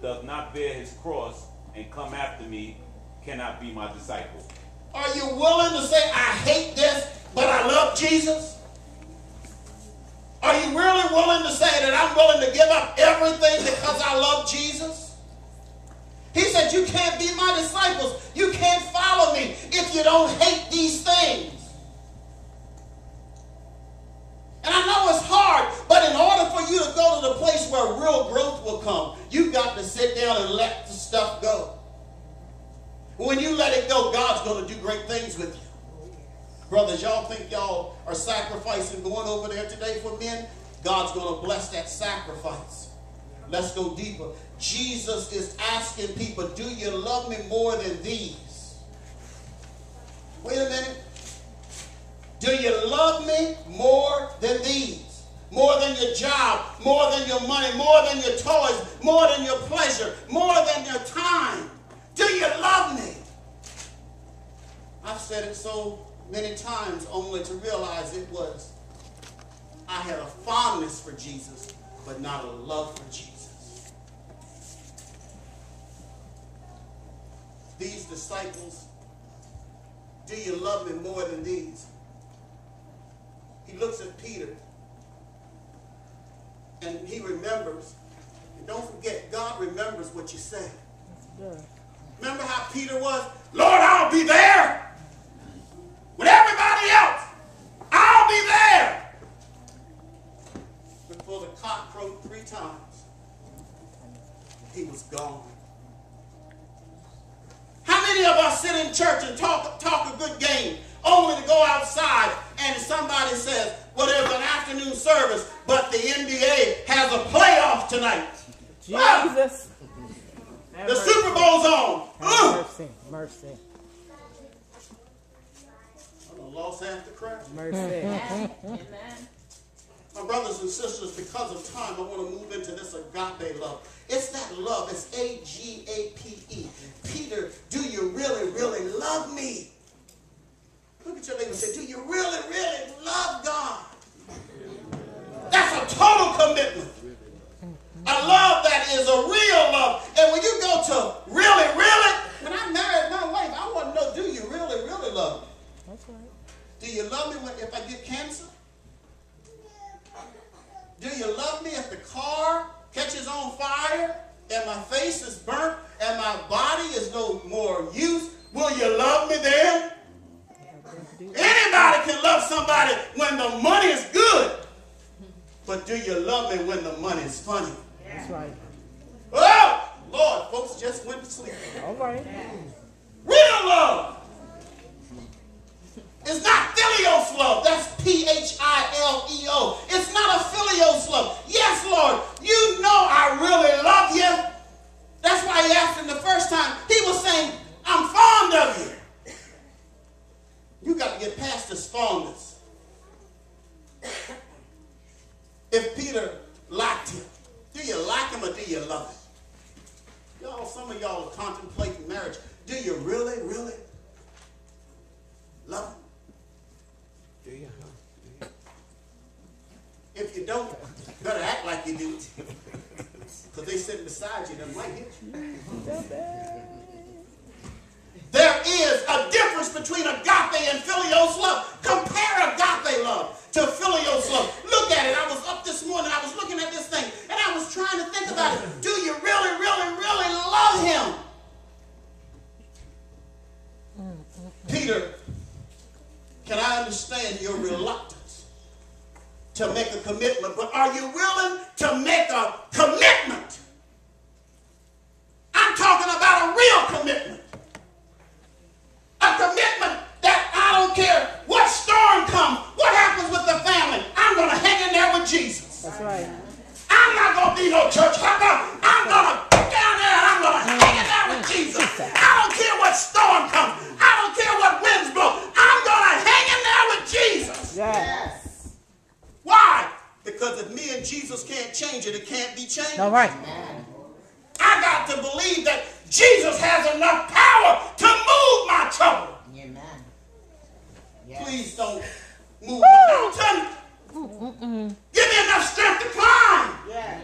does not bear his cross and come after me cannot be my disciple. Are you willing to say, I hate this, but I love Jesus? Are you really willing to say that I'm willing to give up everything because I love Jesus? He said, you can't be my disciples. You can't follow me if you don't hate these things. And I know it's hard, but in order for you to go to the place where real growth will come, you've got to sit down and let the stuff go. When you let it go, God's going to do great things with you. Brothers, y'all think y'all are sacrificing going over there today for men? God's going to bless that sacrifice. Let's go deeper. Jesus is asking people, do you love me more than these? Wait a minute. Do you love me more than these? More than your job, more than your money, more than your toys, more than your pleasure, more than your time. Do you love me? I've said it so many times only to realize it was I had a fondness for Jesus, but not a love for Jesus. These disciples, do you love me more than these? He looks at Peter and he remembers. And don't forget, God remembers what you say. Remember how Peter was? Lord, I'll be there. With everybody else, I'll be there. Before the cock crowed 3 times, he was gone. How many of us sit in church and talk a good game, only to go outside and somebody says, well, there's an afternoon service, but the NBA has a playoff tonight. Jesus. The Super Bowl's on. Mercy, mercy. I lost half the crowd. Mercy. Amen. My brothers and sisters, because of time, I want to move into this agape love. It's that love. It's A-G-A-P-E. Peter, do you really, really love me? Look at your neighbor and say, do you really, really love God? That's a total commitment. A love that is a real love. And when you go to really, really, when I married my wife, I want to know, do you really, really love me? That's right. Do you love me if I get cancer? Do you love me if the car catches on fire and my face is burnt and my body is no more use? Will you love me then? Anybody can love somebody when the money is good. But do you love me when the money is funny? That's right. Oh, Lord, folks just went to sleep. All right. Real love. It's not Philios love. That's P-H-I-L-E-O. It's not a Philios love. Yes, Lord, you know I really love you. That's why he asked him the first time. He was saying, I'm fond of you. You got to get past this fondness. If Peter liked him, do you like him or do you love him? Y'all, some of y'all are contemplating marriage. Do you really, really love him? Do you? If you don't, you better act like you do. Because they sitting beside you, they might hit you. There is a difference between agape and Philios love. Compare agape love to Philios love. Look at it. I was up this morning. I was looking at this thing. And I was trying to think about it. Do you really, really, really love him? Peter, can I understand your reluctance to make a commitment? But are you willing to make a commitment? I'm talking about a real commitment. A commitment that I don't care what storm comes, what happens with the family, I'm going to hang in there with Jesus. That's right. I'm not going to be no church hopper. I'm going to get down there and I'm going to hang in there with Jesus. I don't care what storm comes. I don't care what winds blow. I'm going to hang in there with Jesus. Yes. Why? Because if me and Jesus can't change it, it can't be changed. All right. I got to believe that Jesus has enough power to move my trouble. Amen. Yes. Please don't move the mountain. Give me enough strength to climb. Yes.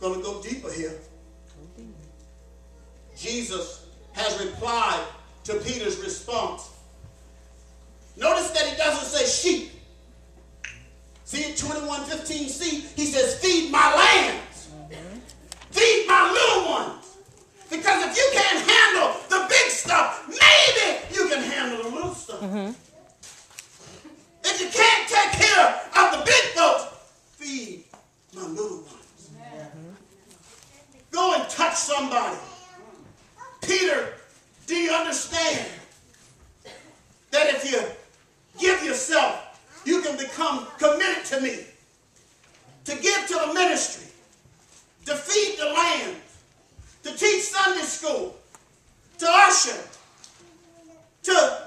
Going to go deeper here. Jesus has replied to Peter's response. Notice that he doesn't say sheep. See, in 21:15c, he says, feed my lambs. Feed my little ones. Because if you can't handle the big stuff, maybe you can handle the little stuff. If you can't take care of the big folks, feed my little ones. Go and touch somebody. Peter, do you understand that if you give yourself, you can become committed to me, to give to the ministry, to feed the lambs, to teach Sunday school, to usher, to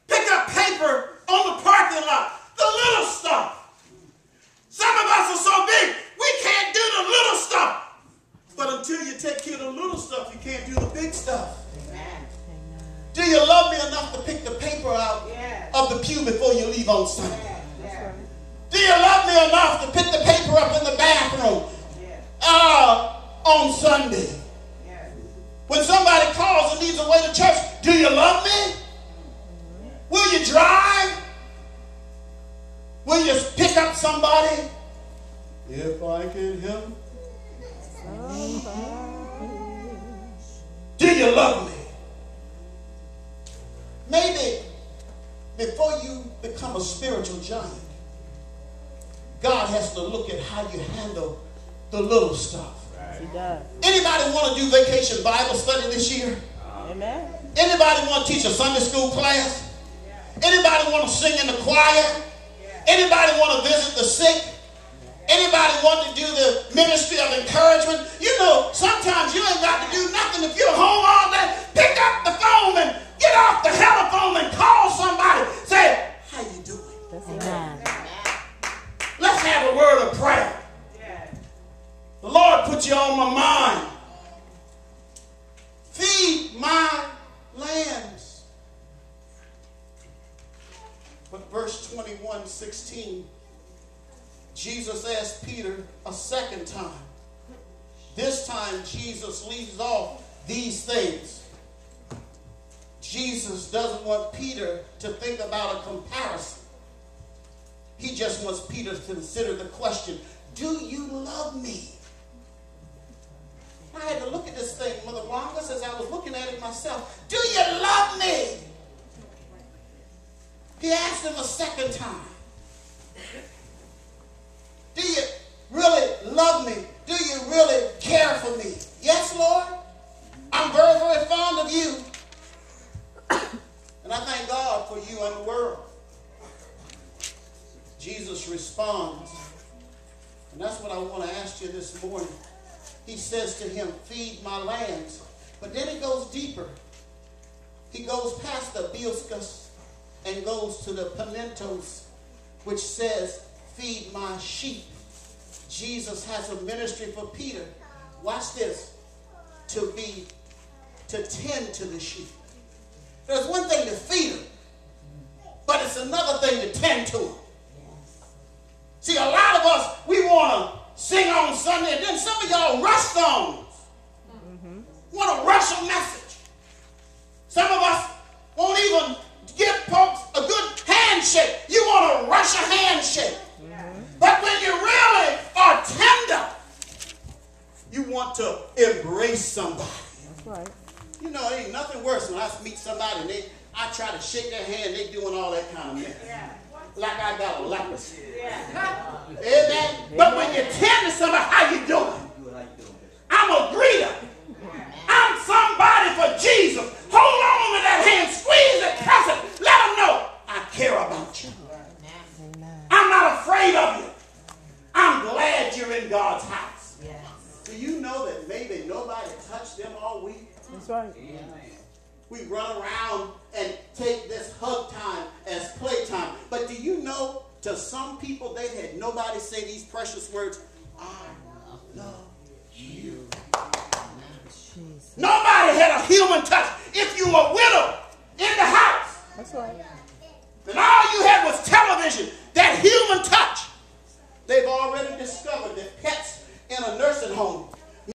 pick up paper on the parking lot, the little stuff. Some of us are so big, we can't do the little stuff. But until you take care of the little stuff, you can't do the big stuff. Amen. Do you love me enough to pick the paper out of the pew before you leave on Sunday? Do you love me enough to pick the paper up in the bathroom on Sunday? When somebody calls and needs a way to church, do you love me? Will you drive? Will you pick up somebody? If I can help. Do you love me? Maybe before you become a spiritual giant, God has to look at how you handle the little stuff. He does. Anybody want to do vacation Bible study this year? Amen. Anybody want to teach a Sunday school class? Anybody want to sing in the choir? Anybody want to visit the sick? Anybody want to do the ministry of encouragement? You know, sometimes you ain't got to do nothing. If you're home all day, pick up the phone and get off the telephone and call somebody. Say, how you doing? Amen. Let's have a word of prayer. The Lord put you on my mind. Feed my lambs. But verse 21:16, Jesus asked Peter a second time. This time Jesus leaves off these things. Jesus doesn't want Peter to think about a comparison. He just wants Peter to consider the question, do you love me? I had to look at this thing, Mother Wanda, as I was looking at it myself. Do you love me? He asked him a second time. Do you really love me? Do you really care for me? Yes, Lord. I'm very, very fond of you. And I thank God for you and the world. Jesus responds. And that's what I want to ask you this morning. He says to him, feed my lambs. But then he goes deeper. He goes past the bioscus and goes to the penentos, which says, feed my sheep. Jesus has a ministry for Peter. Watch this. To tend to the sheep. There's one thing to feed them, but it's another thing to tend to them. See, a lot of us, we want to sing on Sunday, and then some of y'all rush songs. Want to rush a message. Some of us won't even give folks a good handshake. You want to rush a handshake. But when you really are tender, you want to embrace somebody. That's right. You know, it ain't nothing worse when I meet somebody and I try to shake their hand, they doing all that kind of mess. Like I got a leprosy. Amen? But when you tell me somebody, how you doing? I'm a greeter. I'm somebody for Jesus. Hold on to that hand, squeeze it, press it. Let them know I care about you. I'm not afraid of you. I'm glad you're in God's house. Do you know that maybe nobody touched them all week? That's right. We run around and take this hug time as playtime. But do you know, to some people, they had nobody say these precious words, I love you. Jesus. Nobody had a human touch. If you were a widow in the house, That's right. then all you had was television, that human touch.